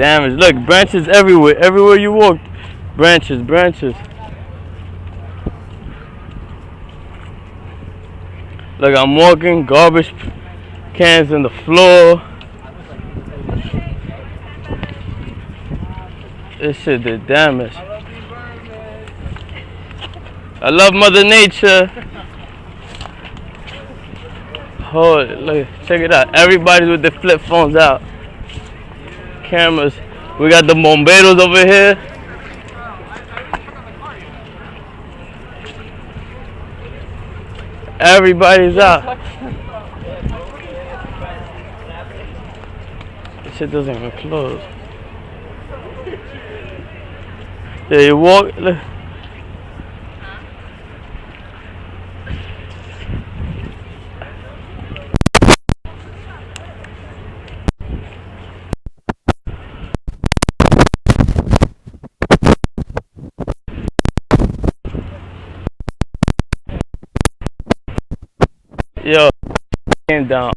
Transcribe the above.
damage. Look, branches everywhere. Everywhere you walk, branches, branches. Look, I'm walking, garbage cans on the floor. This shit did damage. I love Mother Nature. Hold it, look, check it out. Everybody's with their flip phones out. Cameras. We got the bomberos over here. Everybody's out. This shit doesn't even close. Yeah, you walk. Look. Yo, came down.